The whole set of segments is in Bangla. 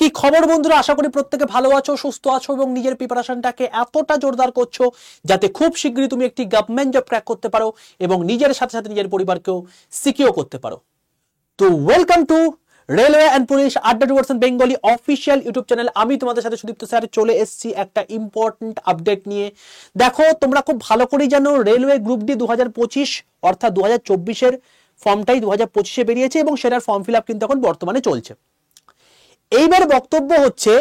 কি খবর বন্ধুরা, আশা করি প্রত্যেকে ভালো আছো, সুস্থ আছো এবং নিজের প্রিপারেশনটাকে এতটা জোরদার করছো যাতে খুব শীঘ্রই তুমি একটি গভর্নমেন্ট জব ক্র্যাক করতে পারো এবং নিজের সাথে সাথে নিজের পরিবারকেও সিকিউর করতে পারো। তো welcome to railway and police আড্ডা 2% বেঙ্গলি অফিসিয়াল ইউটিউব চ্যানেল। আমি তোমাদের সাথে সুদীপ্ত স্যার চলে এসেছি একটা ইম্পর্টেন্ট আপডেট নিয়ে। দেখো, তোমরা খুব ভালো করেই জানো রেলওয়ে গ্রুপ ডি 2025 অর্থাৎ 2024 ফর্মটাই 2025 বেরিয়েছে এবং সেটার ফর্ম ফিল আপ কিন্তু এখন বর্তমানে চলছে। এইবার বক্তব্য হচ্ছে,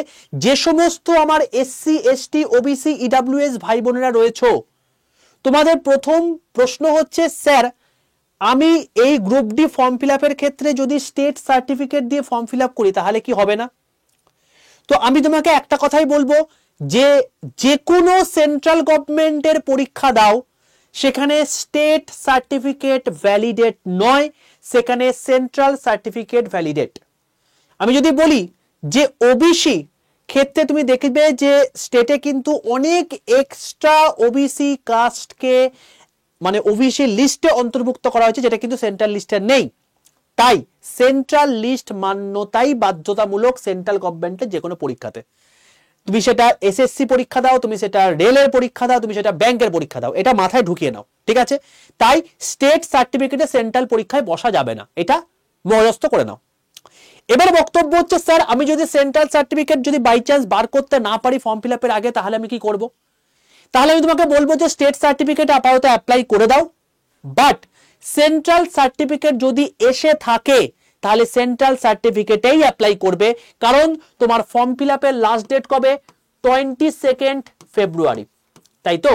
যে সমস্ত আমার এসসি এসটি ওবিসি ইডাব্লিউএস ভাই বোনেরা রয়েছে, তোমাদের প্রথম প্রশ্ন হচ্ছে, স্যার আমি এই গ্রুপ ডি ফর্ম ফিল আপের ক্ষেত্রে যদি স্টেট সার্টিফিকেট দিয়ে ফর্ম ফিল আপ করি তাহলে কি হবে না? তো আমি তোমাকে একটা কথাই বলবো, যে কোনো সেন্ট্রাল গভর্নমেন্টের পরীক্ষা দাও, সেখানে স্টেট সার্টিফিকেট ভ্যালিডেট নয়, সেখানে সেন্ট্রাল সার্টিফিকেট ভ্যালিডেট। আমি যদি বলি যে ওবিসি ক্ষেত্রে তুমি দেখবে যে স্টেটে কিন্তু অনেক এক্সট্রা ওবিসি কাস্টকে মানে ওবিসি লিস্টে অন্তর্ভুক্ত করা হয়েছে, যেটা কিন্তু সেন্ট্রাল লিস্টে নেই। তাই সেন্ট্রাল লিস্ট মান্যতাই বাধ্যতামূলক সেন্ট্রাল গভর্নমেন্টের যে কোনো পরীক্ষাতে। তুমি সেটা এসএসসি পরীক্ষা দাও, তুমি সেটা রেলের পরীক্ষা দাও, তুমি সেটা ব্যাংকের পরীক্ষা দাও, এটা মাথায় ঢুকিয়ে নাও, ঠিক আছে? তাই স্টেট সার্টিফিকেটে সেন্ট্রাল পরীক্ষায় বসা যাবে না, এটা মনস্থ করে নাও। এবার বক্তব্য হচ্ছে, স্যার আমি যদি সেন্ট্রাল সার্টিফিকেট যদি বাই চান্স বার করতে না পারি ফর্ম ফিল আপের আগে, তাহলে আমি কি করব? তাহলে আমি তোমাকে বলবো যে স্টেট সার্টিফিকেট আপাতত অ্যাপ্লাই করে দাও, বাট সেন্ট্রাল সার্টিফিকেট যদি এসে থাকে তাহলে সেন্ট্রাল সার্টিফিকেটেই অ্যাপ্লাই করবে, কারণ তোমার ফর্ম ফিল আপের লাস্ট ডেট কবে? 22 ফেব্রুয়ারি, তাই তো?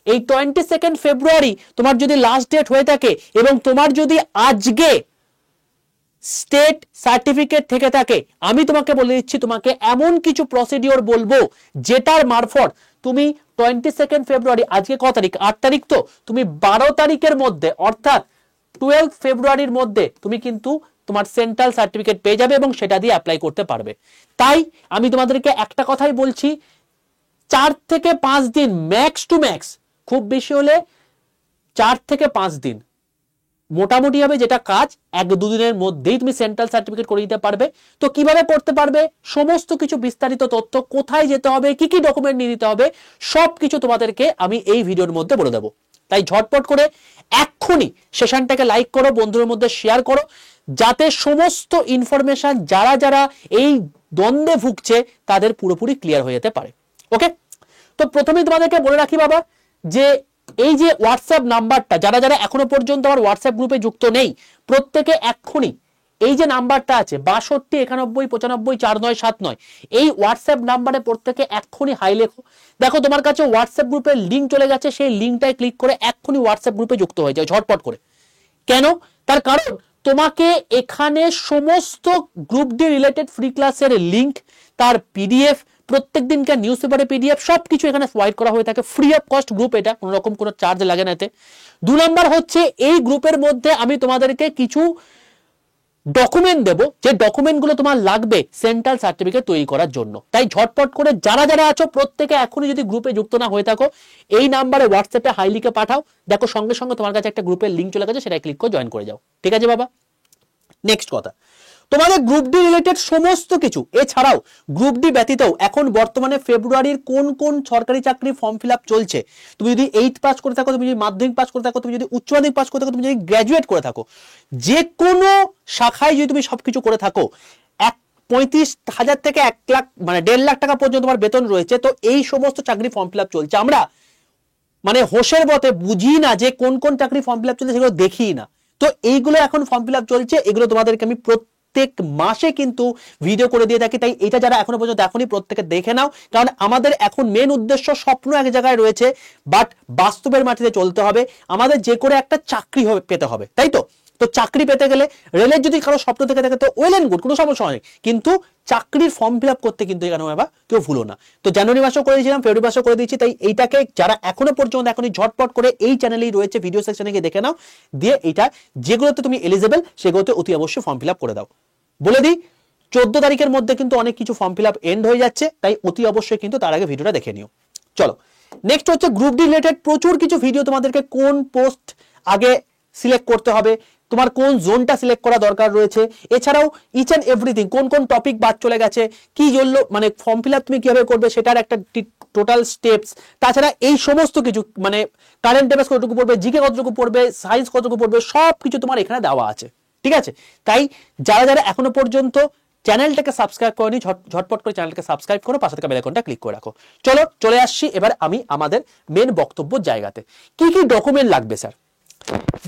এই 22 ফেব্রুয়ারি তোমার যদি লাস্ট ডেট হয়ে থাকে এবং তোমার যদি আজকে স্টেট সার্টিফিকেট থেকে থাকে, আমি তোমাকে বলে দিচ্ছি, তোমাকে এমন কিছু প্রসিডিওর বলবো যেটার মারফত তুমি 22 ফেব্রুয়ারি, আজকে কত তারিখ? 8 তারিখ, তো তুমি 12 তারিখের মধ্যে অর্থাৎ 12 ফেব্রুয়ারির মধ্যে তুমি কিন্তু তোমার সেন্ট্রাল সার্টিফিকেট পেয়ে যাবে এবং সেটা দিয়ে অ্যাপ্লাই করতে পারবে। তাই আমি তোমাদেরকে একটা কথাই বলছি, 4 থেকে 5 দিন ম্যাক্স টু ম্যাক্স, খুব বেশি হলে 4 থেকে 5 দিন মোটামুটি হবে, যেটা কাজ 1-2 দিনের মধ্যেই তুমি সেন্ট্রাল সার্টিফিকেট করে দিতে পারবে। তো কিভাবে করতে পারবে, সমস্ত কিছু বিস্তারিত তথ্য, কোথায় যেতে হবে, কি কি ডকুমেন্ট নিয়ে দিতে হবে, সবকিছু তোমাদেরকে আমি এই ভিডিওর মধ্যে বলে দেবো। তাই ঝটপট করে এক্ষুনি সেশনটাকে লাইক করো, বন্ধুদের মধ্যে শেয়ার করো, যাতে সমস্ত ইনফরমেশন যারা যারা এই দ্বন্দ্বে ভুগছে তাদের পুরোপুরি ক্লিয়ার হয়ে যেতে পারে। ওকে, তো প্রথমেই তোমাদেরকে বলে রাখি বাবা, যে এই যে হোয়াটসঅ্যাপ নাম্বারটা, যারা যারা এখনো পর্যন্ত আমার হোয়াটসঅ্যাপ গ্রুপে যুক্ত নেই, প্রত্যেকে এক্ষুনি এই যে নাম্বারটা আছে 62 91 95 4979, এই হোয়াটসঅ্যাপ নাম্বারে প্রত্যেকে এক্ষুনি হাই লেখো। দেখো তোমার কাছে হোয়াটসঅ্যাপ গ্রুপের লিঙ্ক চলে গেছে, সেই লিঙ্কটায় ক্লিক করে এক্ষুনি হোয়াটসঅ্যাপ গ্রুপে যুক্ত হয়ে যাও ঝটপট করে। কেন? তার কারণ তোমাকে এখানে সমস্ত গ্রুপ ডি রিলেটেড ফ্রি ক্লাসের লিঙ্ক, তার পিডিএফ, প্রত্যেক দিনকার নিউজ পেপারের পিডিএফ, সবকিছু এখানে প্রোভাইড করা হয়ে থাকে, ফ্রি অফ কস্ট গ্রুপ, এটা কোনো রকম কোনো চার্জ লাগে না এতে। 2 নম্বর হচ্ছে, এই গ্রুপের মধ্যে আমি তোমাদেরকে কিছু ডকুমেন্ট দেবো, যে ডকুমেন্টগুলো তোমার লাগবে সেন্ট্রাল সার্টিফিকেট তৈরি করার জন্য। তাই ঝটপট করে যারা যারা আছো প্রত্যেকে এখনই, যদি গ্রুপে যুক্ত না হয়ে থাকো, এই নাম্বারে হোয়াটসঅ্যাপে হাই লিখে পাঠাও, দেখো সঙ্গে সঙ্গে তোমার কাছে একটা গ্রুপের লিঙ্ক চলে গেছে, সেটাই ক্লিক করে জয়েন করে যাও, ঠিক আছে বাবা? নেক্সট কথা, তোমাদের গ্রুপ ডি রিলেটেড সমস্ত কিছু, এছাড়াও গ্রুপ ডি ব্যতীতও এখন বর্তমানে ফেব্রুয়ারির কোন কোন সরকারি চাকরি ফর্ম ফিল আপ চলছে, তুমি যদি 8 পাস করে থাকো, তুমি যদি মাধ্যমিক পাস করে থাকো, তুমি যদি উচ্চ মাধ্যমিক পাস করে থাকো, তুমি যদি গ্র্যাজুয়েট করে থাকো, যে কোনো শাখায় যদি তুমি সবকিছু করে থাকো, 35,000 থেকে 1 লাখ মানে 1.5 লাখ টাকা পর্যন্ত তোমার বেতন রয়েছে, তো এই সমস্ত চাকরি ফর্ম ফিল আপ চলছে। আমরা মানে হোশের বতে বুঝি না যে কোন কোন চাকরি ফর্ম ফিল আপ চলছে, সেগুলো দেখি না। তো এইগুলো এখন ফর্ম ফিল আপ চলছে, এগুলো তোমাদেরকে আমি প্রত্যেক মাসে কিন্তু ভিডিও করে দিয়ে থাকি। তাই এটা যারা এখনো পর্যন্ত এখনই প্রত্যেকে দেখে নাও, কারণ আমাদের এখন মেন উদ্দেশ্য, স্বপ্ন এক জায়গায় রয়েছে, বাট বাস্তবের মাটিতে চলতে হবে, আমাদের যে করে একটা চাকরি পেতে হবে, তাই তো? তো চাকরি পেতে গেলে রেলের যদি কারো স্বপ্ন থেকে থাকে তো ওয়েল এন্ড গুড, কোনো সমস্যা নেই, কিন্তু চাকরির ফর্ম ফিল আপ করতে কিন্তু এখানে বাবা কেউ ভুলো না। তো জানুয়ারি মাসেও করে দিয়েছিলাম, ফেব্রুয়ারি মাসেও করে দিয়েছি, তাই এইটাকে যারা এখনো পর্যন্ত এখনই ঝটপট করে এই চ্যানেলেই রয়েছে, ভিডিও সেকশনে গিয়ে দেখে নাও, দিয়ে এইটা যেগুলোতে তুমি এলিজেবল সেগুলোতে অতি অবশ্যই ফর্ম ফিল আপ করে দাও। বলে দিই, 14 তারিখের মধ্যে কিন্তু অনেক কিছু ফর্ম ফিল আপ এন্ড হয়ে যাচ্ছে, তাই অতি অবশ্যই কিন্তু তার আগে ভিডিওটা দেখে নিও। চলো নেক্সট হচ্ছে গ্রুপ ডি রিলেটেড প্রচুর কিছু ভিডিও, তোমাদেরকে কোন পোস্ট আগে সিলেক্ট করতে হবে, তোমার কোন জোনটা সিলেক্ট করা দরকার রয়েছে, এছাড়াও ইচ অ্যান্ড এভরিথিং, কোন কোন টপিক বাদ চলে গেছে, কি জন্য মানে ফর্ম ফিল আপ তুমি কিভাবে করবে সেটার একটা টোটাল স্টেপস, তাছাড়া এই সমস্ত কিছু মানে কারেন্ট অ্যাফেয়ার্স কতটুকু পড়বে, জিকে কতটুকু পড়বে, সায়েন্স কতটুকু পড়বে, সব কিছু তোমার এখানে দেওয়া আছে। ঠিক আছে, তাই যারা যারা এখনো পর্যন্ত চ্যানেলটাকে সাবস্ক্রাইব করেনি ঝটপট করে চ্যানেলটাকে সাবস্ক্রাইব করো, পাশে থাকা বেল আইকনটা ক্লিক করে রাখো। চলো চলে আসছি এবার আমি আমাদের মেন বক্তব্য জায়গাতে। কি কি ডকুমেন্ট লাগবে স্যার?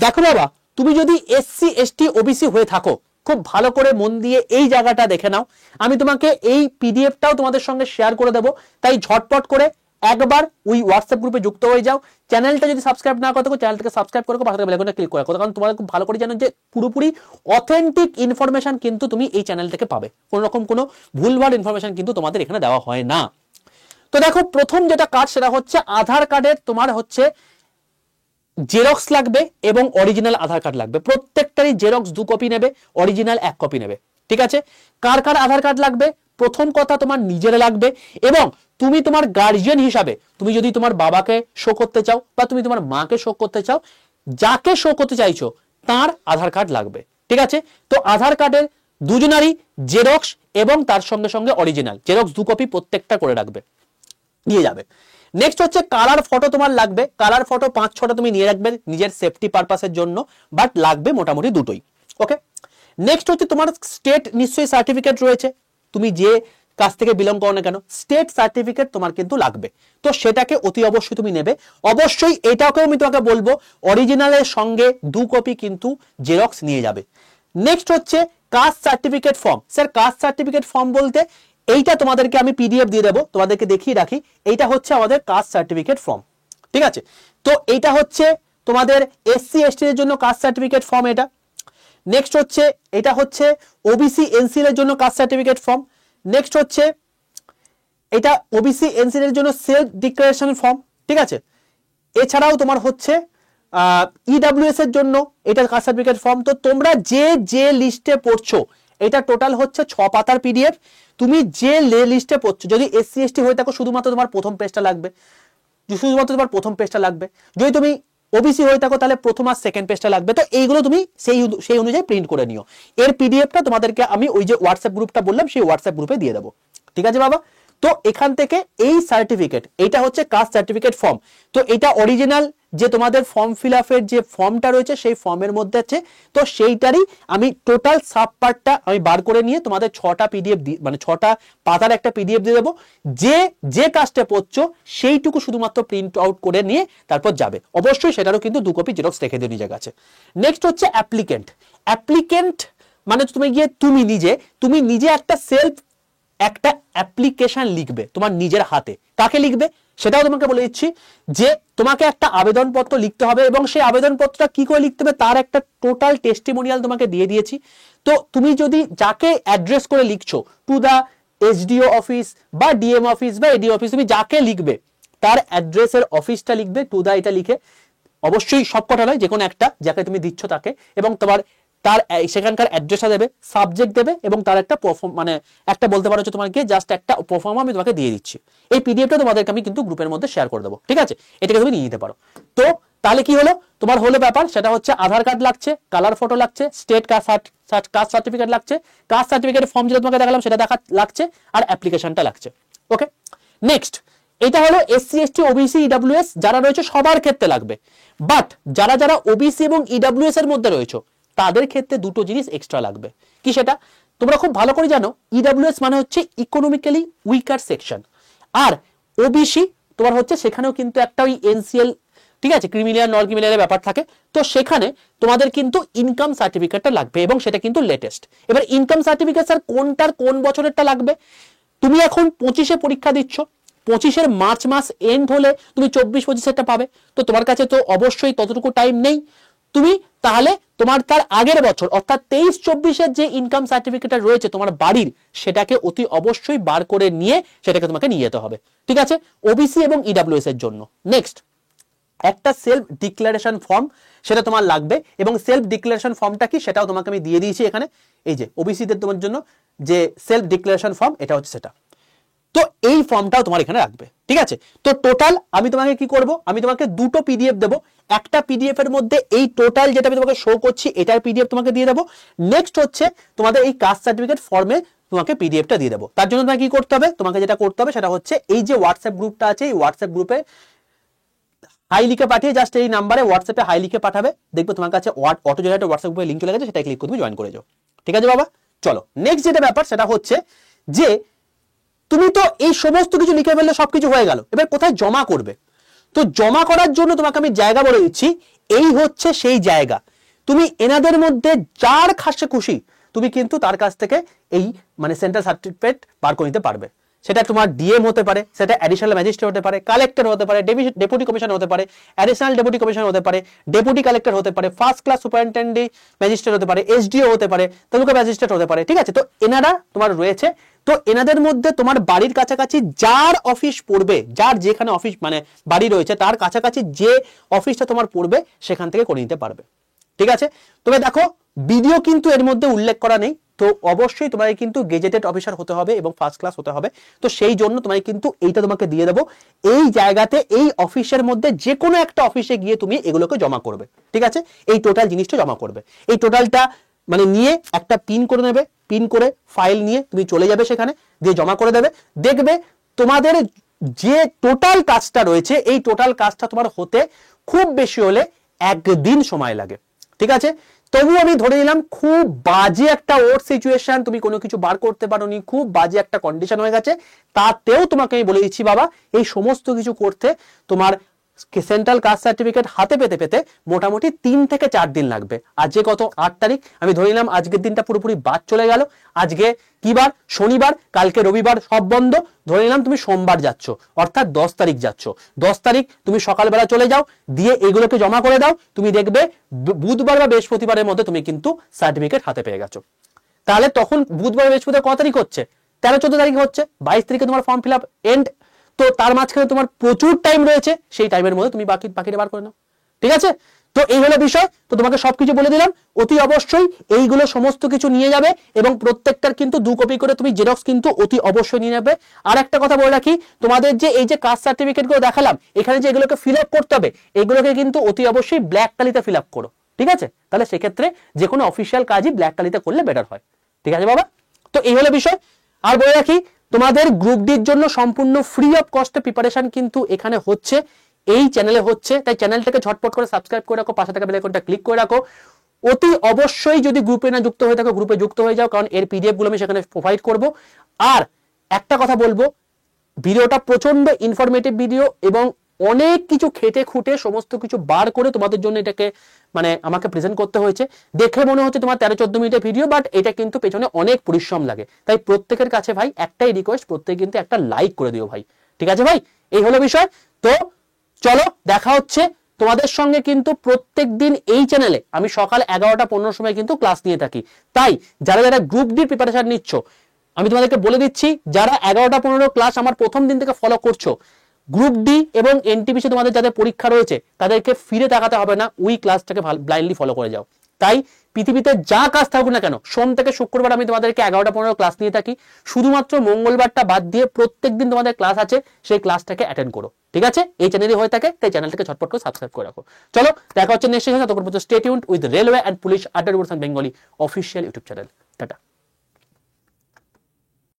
দেখো বাবা, তুমি যদি এসসি এসটি ওবিসি হয়ে থাকো, খুব ভালো করে মন দিয়ে এই জায়গাটা দেখে নাও। আমি তোমাকে এই পিডিএফটাও তোমাদের সঙ্গে শেয়ার করে দেবো, তাই ঝটপট করে একবার ওই হোয়াটসঅ্যাপ গ্রুপে যুক্ত হয়ে যাও। চ্যানেলটা যদি সাবস্ক্রাইব না করতে, চ্যানেলটাকে সাবস্ক্রাইব করে পাশে বেল আইকনটা ক্লিক করে রাখো, কারণ তোমরা খুব ভালো করে জানো যে পুরোপুরি অথেন্টিক ইনফরমেশন কিন্তু তুমি এই চ্যানেল থেকে পাবে, কোনো রকম কোনো ভুলভাল ইনফরমেশন কিন্তু তোমাদের এখানে দেওয়া হয় না। তো দেখো, প্রথম যেটা কাজ সেটা হচ্ছে আধার কার্ডের তোমার হচ্ছে জেরক্স লাগবে এবং অরিজিনাল আধার কার্ড লাগবে। প্রত্যেকটারই জেরক্স 2 কপি নেবে, অরিজিনাল 1 কপি নেবে। ঠিক আছে, কার কার আধার কার্ড লাগবে? প্রথম কথা তোমার নিজের লাগবে, এবং তুমি তোমার গার্জিয়ান হিসাবে তুমি যদি তোমার বাবাকে শো করতে চাও বা তুমি তোমার মাকে শো করতে চাও, যাকে শো করতে চাইছো তার আধার কার্ড লাগবে। ঠিক আছে, তো আধার কার্ডের দুজনারই জেরক্স এবং তার সঙ্গে সঙ্গে অরিজিনাল জেরক্স 2 কপি প্রত্যেকটা করে রাখবে, নিয়ে যাবে। নেক্সট হচ্ছে কালার ফটো তোমার লাগবে। কালার ফটো 5-6টা তুমি নিয়ে রাখবে নিজের সেফটি পারপাসের জন্য, বাট লাগবে মোটামুটি দুটোই। ওকে, নেক্সট হচ্ছে তোমার স্টেট নিশ্চয়ই সার্টিফিকেট রয়েছে, তুমি যে কাছ থেকে বিলং করো না কেন স্টেট সার্টিফিকেট তোমার কিন্তু লাগবে, তো সেটাকে অতি অবশ্যই তুমি নেবে। অবশ্যই এটাকেও আমি তোমাকে বলবো অরিজিনালের সঙ্গে 2 কপি কিন্তু জেরক্স নিয়ে যাবে। নেক্সট হচ্ছে caste certificate form. Sir caste certificate form বলতে এইটা তোমাদেরকে আমি পিডিএফ দিয়ে দেবো, তোমাদেরকে দেখিয়ে রাখি। এইটা হচ্ছে আমাদের কাস্ট সার্টিফিকেট ফর্ম। ঠিক আছে, তো এইটা হচ্ছে তোমাদের এসসি এসটি এর জন্য কাস্ট সার্টিফিকেট ফর্ম এটা। নেক্সট হচ্ছে এটা হচ্ছে ওবিসি এনসিএল এর জন্য কাস্ট সার্টিফিকেট ফর্ম। নেক্সট হচ্ছে এটা ওবিসি এনসিএল এর জন্য সেলফ ডিক্লারেশন ফর্ম। ঠিক আছে, এছাড়াও তোমার হচ্ছে ইডব্লিউএস এর জন্য এটা কাস্ট সার্টিফিকেট ফর্ম। তো তোমরা যে যে লিস্টে পড়ছো, এটা টোটাল হচ্ছে 6 পাতার পিডিএফ। তুমি যে লিস্টে পড়ছো, যদি এসসি এসটি হয়ে থাকো শুধুমাত্র তোমার প্রথম পেজটা লাগবে, শুধুমাত্র তোমার প্রথম পেজটা লাগবে। যদি তুমি ওবিসি হয়ে থাকো তাহলে প্রথম আর সেকেন্ড পেজটা লাগবে। তো এইগুলো তুমি সেই অনুযায়ী প্রিন্ট করে নিও। এর পিডিএফটা তোমাদেরকে আমি ওই যে হোয়াটসঅ্যাপ গ্রুপটা বললাম সেই হোয়াটসঅ্যাপ গ্রুপে দিয়ে দেবো। ঠিক আছে বাবা, তো এখান থেকে এই সার্টিফিকেট, এটা হচ্ছে কাস্ট সার্টিফিকেট ফর্ম। তো এটা অরিজিনাল যে তোমাদের ফর্ম ফিল আপের যে ফর্মটা রয়েছে সেই ফর্মের মধ্যে আছে, তো সেইটারই আমি টোটাল সাব পার্টটা আমি বার করে নিয়ে তোমাদের 6টা পিডিএফ মানে 6টা পাতার একটা পিডিএফ দিয়ে দেবো। যে যে কাজটা পড়ছো সেইটুকু শুধুমাত্র প্রিন্ট আউট করে নিয়ে তারপর যাবে। অবশ্যই সেটারও কিন্তু 2 কপি জেরক্স রেখে দিও নিজের কাছে। নেক্সট হচ্ছে অ্যাপ্লিকেন্ট। অ্যাপ্লিকেন্ট মানে তুমি নিজে একটা সেলফ একটা অ্যাপ্লিকেশন লিখবে তোমার নিজের হাতে। কাকে লিখবে সেটাও তোমাকে বলে দিচ্ছি, যে তোমাকে একটা আবেদনপত্র লিখতে হবে, এবং সেই আবেদনপত্রটা কি করে লিখতে হবে তার একটা টোটাল টেস্টিমোনিয়াল তোমাকে দিয়ে দিয়েছি। তো তুমি যদি যাকে অ্যাড্রেস করে লিখছো, টু দা এসডিও অফিস বা ডিএম অফিস বা এডি অফিস, তুমি যাকে লিখবে তার অ্যাড্রেসের অফিসটা লিখবে, টু দা এটা লিখে, অবশ্যই সবকটা নয়, যে কোনো একটা যাকে তুমি দিচ্ছ তাকে, এবং তার সেখানকার অ্যাড্রেসটা দেবে, সাবজেক্ট দেবে, এবং তার একটা মানে একটা বলতে পারো যে তোমাকে জাস্ট একটা পারফর্ম আমি তোমাকে দিয়ে দিচ্ছি। এই পিডিএফটা তোমাদেরকে আমি কিন্তু গ্রুপের মধ্যে শেয়ার করে দেবো। ঠিক আছে, এটাকে তুমি নিয়ে নিতে পারো। তো তাহলে কি হলো, তোমার হলো ব্যাপার, সেটা হচ্ছে আধার কার্ড লাগছে, কালার ফটো লাগছে, স্টেট কাস্ট সার্টিফিকেট লাগছে, কাস্ট সার্টিফিকেটের ফর্ম যেটা তোমাকে দেখালাম সেটা লাগছে, আর অ্যাপ্লিকেশনটা লাগছে। ওকে, নেক্সট এটা হলো এসসি এসটি ওবিসি ইডব্লিউএস যারা রয়েছে সবার ক্ষেত্রে লাগবে, বাট যারা যারা ওবিসি এবং ইডব্লিউএস এর মধ্যে রয়েছে তাদের ক্ষেত্রে দুটো জিনিস এক্সট্রা লাগবে। কি সেটা তোমরা খুব ভালো করে জানো, ইডব্লিউএস মানে হচ্ছে ইকোনমিক্যালি উইকার সেকশন, আর ওবিসি তোমার হচ্ছে সেখানেও কিন্তু একটা ওই এনসিএল, ঠিক আছে, ক্রিমিনাল নন ক্রিমিনালের ব্যাপার থাকে। তো সেখানে তোমাদের কিন্তু ইনকাম সার্টিফিকেটটা লাগবে, এবং সেটা কিন্তু লেটেস্ট। এবার ইনকাম সার্টিফিকেট স্যার কোনটার কোন বছরেরটা লাগবে? তুমি এখন 25-এ পরীক্ষা দিচ্ছ, 25-এর মার্চ মাস এন্ড হলে তুমি 24-25-এরটা পাবে। তো তোমার কাছে তো অবশ্যই ততটুকু টাইম নেই, তুমি তাহলে তোমার তার আগের বছর অর্থাৎ 23-24-এর যে ইনকাম সার্টিফিকেটটা রয়েছে তোমার বাড়ির, সেটাকে অতি অবশ্যই বার করে নিয়ে সেটাকে তোমাকে নিয়ে যেতে হবে। ঠিক আছে, ওবিসি এবং ইডব্লিউএস এর জন্য। নেক্সট একটা সেলফ ডিক্লারেশন ফর্ম, সেটা তোমার লাগবে, এবং সেলফ ডিক্লারেশন ফর্মটা কি সেটাও তোমাকে আমি দিয়ে দিয়েছি এখানে। এই যে ওবিসিদের তোমার জন্য যে সেলফ ডিক্লারেশন ফর্ম, এটা হচ্ছে সেটা। তো এই ফর্মটাও তোমার এখানে রাখবে। ঠিক ঠিক আছে? তো টোটাল আমি তোমাকে কি করব, আমি তোমাকে দুটো পিডিএফ দেবো। একটা পিডিএফ এর মধ্যে এই টোটাল যেটা আমি তোমাকে শো করছি এটার পিডিএফ তোমাকে দিয়ে দেবো। নেক্সট হচ্ছে তোমাদের এই কাস্ট সার্টিফিকেট ফর্মে তোমাকে পিডিএফটা দিয়ে দেবো। তার জন্য তোমাকে কি করতে হবে, তোমাকে যেটা করতে হবে সেটা হচ্ছে এই যে হোয়াটসঅ্যাপ গ্রুপটা আছে, এই হোয়াটসঅ্যাপ গ্রুপে হাই লিখে পাঠিয়ে জাস্ট এই নাম্বারে হোয়াটসঅ্যাপে হাই লিখে পাঠাবে, দেখবে তোমার কাছে অটো জেনারেটর হোয়াটসঅ্যাপ গ্রুপে লিংক চলে গেছে, সেটা ক্লিক করে তুমি জয়েন করে যাও। ঠিক আছে বাবা? চলো নেক্সট যেটা ব্যাপার সেটা হচ্ছে যে তুমি তো এই সমস্ত কিছু লিখে ফেললে, সবকিছু হয়ে গেল, এবার কোথায় জমা করবে? তো জমা করার জন্য তোমাকে আমি জায়গা বলে দিচ্ছি, এই হচ্ছে সেই জায়গা। তুমি এনাদের মধ্যে যার কাছে খুশি তুমি কিন্তু তার কাছ থেকে এই মানে সেন্ট্রাল সার্টিফিকেট বার করে নিতে পারবে। সেটা তোমার ডিএম হতে পারে, সেটা অ্যাডিশনাল ম্যাজিস্ট্রেট হতে পারে, কালেক্টর হতে পারে, ডেপুটি কমিশনার হতে পারে, অ্যাডিশনাল ডেপুটি কমিশনার হতে পারে, ডেপুটি কালেক্টর হতে পারে, ফার্স্ট ক্লাস সুপারিনটেন্ডেন্ট ম্যাজিস্ট্রেট হতে পারে, এসডিও হতে পারে, তালুকা ম্যাজিস্ট্রেট হতে পারে। ঠিক আছে? তো এনারা তোমার রয়েছে। তো এনাদের মধ্যে তোমার বাড়ির কাছাকাছি যার অফিস পড়বে, যার যেখানে অফিস মানে বাড়ি রয়েছে তার কাছাকাছি যে অফিসটা তোমার পড়বে সেখান থেকে করে নিতে পারবে। ঠিক আছে? তবে দেখো ভিডিও কিন্তু এর মধ্যে উল্লেখ করা নেই, তো অবশ্যই তোমাকে কিন্তু গেজেটেড অফিসার হতে হবে এবং ফার্স্ট ক্লাস হতে হবে। তো সেই জন্য তোমাকে কিন্তু এইটা তোমাকে দিয়ে দেবো। এই জায়গাতে এই অফিসের মধ্যে যে কোনো একটা অফিসে গিয়ে তুমি এগুলোকে জমা করবে। ঠিক আছে? এই টোটাল জিনিসটা জমা করবে। এই টোটালটা মানে নিয়ে একটা পিন করে নেবে, পিন করে ফাইল নিয়ে তুমি চলে যাবে সেখানে, দিয়ে জমা করে দেবে। দেখবে তোমাদের যে টোটাল কাজটা রয়েছে এই টোটাল কাজটা তোমার হতে খুব বেশি হলে একদিন সময় লাগে। ঠিক আছে? তবু আমি ধরে নিলাম খুব বাজে একটা ওর সিচুয়েশন, তুমি কোনো কিছু বার করতে পারোনি, খুব বাজে একটা কন্ডিশন হয়ে গেছে, তাতেও তোমাকে আমি বলে দিচ্ছি বাবা এই সমস্ত কিছু করতে তোমার সেন্ট্রাল কাস্ট সার্টিফিকেট হাতে পেতে পেতে মোটামুটি 3 থেকে 4 দিন লাগবে। আজকে কত 8 তারিখ, আমি ধরে নিলাম আজকের দিনটা পুরোপুরি বাদ চলে গেল। আজকে কি বার? শনিবার, কালকে রবিবার, সব বন্ধ। ধরে নিলাম তুমি সোমবার যাচ্ছ, অর্থাৎ 10 তারিখ যাচ্ছ। 10 তারিখ তুমি সকালবেলা চলে যাও, দিয়ে এগুলোকে জমা করে দাও। তুমি দেখবে বুধবার বা বৃহস্পতিবারের মধ্যে তুমি কিন্তু সার্টিফিকেট হাতে পেয়ে গেছো। তাহলে তখন বুধবার বৃহস্পতিবার কত তারিখ হচ্ছে? 13-14 তারিখ হচ্ছে। 22 তারিখে তোমার ফর্ম ফিল আপ এন্ড। তো তার মাঝখানে তোমার প্রচুর টাইম রয়েছে, সেই টাইমের মধ্যে তুমি বাকিটা বার করে নাও। ঠিক আছে? তো এই হলো বিষয়। তো তোমাকে সবকিছু বলে দিলাম। অতি অবশ্যই এইগুলো সমস্ত কিছু নিয়ে যাবে এবং প্রত্যেকটার কিন্তু 2 কপি করে তুমি জেরক্স কিন্তু অতি অবশ্যই নিয়ে নেবে। আর একটা কথা বলে রাখি, তোমাদের যে এই যে কাস্ট সার্টিফিকেট গুলো দেখালাম, এখানে যে এগুলোকে ফিল আপ করতে হবে, এগুলোকে কিন্তু অতি অবশ্যই ব্ল্যাক কালিতে ফিল আপ করো। ঠিক আছে? তাহলে সেক্ষেত্রে যে কোনো অফিসিয়াল কাজই ব্ল্যাক কালিতে করলে বেটার হয়। ঠিক আছে বাবা? তো এই হলো বিষয়। আর বলে রাখি, তোমাদের গ্রুপ ডির জন্য সম্পূর্ণ ফ্রি অফ কস্টে প্রিপারেশন কিন্তু এখানে হচ্ছে, এই চ্যানেলে হচ্ছে। তাই চ্যানেলটাকে ঝটপট করে সাবস্ক্রাইব করে রাখো, পাশে থাকা বেল আইকনটা ক্লিক করে রাখো। অতি অবশ্যই যদি গ্রুপে না যুক্ত হয়ে থাকো, গ্রুপে যুক্ত হয়ে যাও, কারণ এর পিডিএফ গুলো আমি সেখানে প্রোভাইড করব। আর একটা কথা বলবো, ভিডিওটা প্রচন্ড ইনফরমেটিভ ভিডিও এবং অনেক কিছু খেটে খুঁটে সমস্ত কিছু বার করে তোমাদের জন্য এটাকে মানে আমাকে প্রেজেন্ট করতে হয়েছে। দেখে মনে হচ্ছে তোমার 13-14 মিনিটের ভিডিও, বাট এটা কিন্তু পেছনে অনেক পরিশ্রম লাগে। তাই প্রত্যেকের কাছে ভাই একটাই রিকোয়েস্ট, প্রত্যেকে কিন্তু একটা লাইক করে দিও ভাই। ঠিক আছে ভাই? এই হলো বিষয়। তো চলো দেখা হচ্ছে তোমাদের সঙ্গে কিন্তু প্রত্যেক দিন এই চ্যানেলে আমি সকাল 11টা 15 সময় কিন্তু ক্লাস নিয়ে থাকি। তাই যারা যারা গ্রুপ ডি প্রিপারেশন নিচ্ছ, আমি তোমাদেরকে বলে দিচ্ছি, যারা 11টা 15 ক্লাস আমার প্রথম দিন থেকে ফলো করছো, গ্রুপ ডি এবং এনটিপিসি তোমাদের যাদের পরীক্ষা রয়েছে তাদেরকে ফিরে তাকাতে হবে না, ওই ক্লাসটাকে ব্লাইন্ডলি ফলো করে যাও। তাই পৃথিবীতে যা কাজ থাকুক না কেন, সোম থেকে শুক্রবার আমি তোমাদেরকে 11টা 15 ক্লাস নিয়ে থাকি। শুধুমাত্র মঙ্গলবারটা বাদ দিয়ে প্রত্যেকদিন তোমাদের ক্লাস আছে, সেই ক্লাসটাকে অ্যাটেন্ড করো। ঠিক আছে? এই চ্যানেলে হয়ে থাকে, তাই চ্যানেলটাকে ঝটপট করে সাবস্ক্রাইব করে রাখো। চলো দেখা হচ্ছে নেক্সট সেশনে। ততক্ষণ পর্যন্ত stay tuned with railway and police আড্ডা Bengali official YouTube channel. Tata.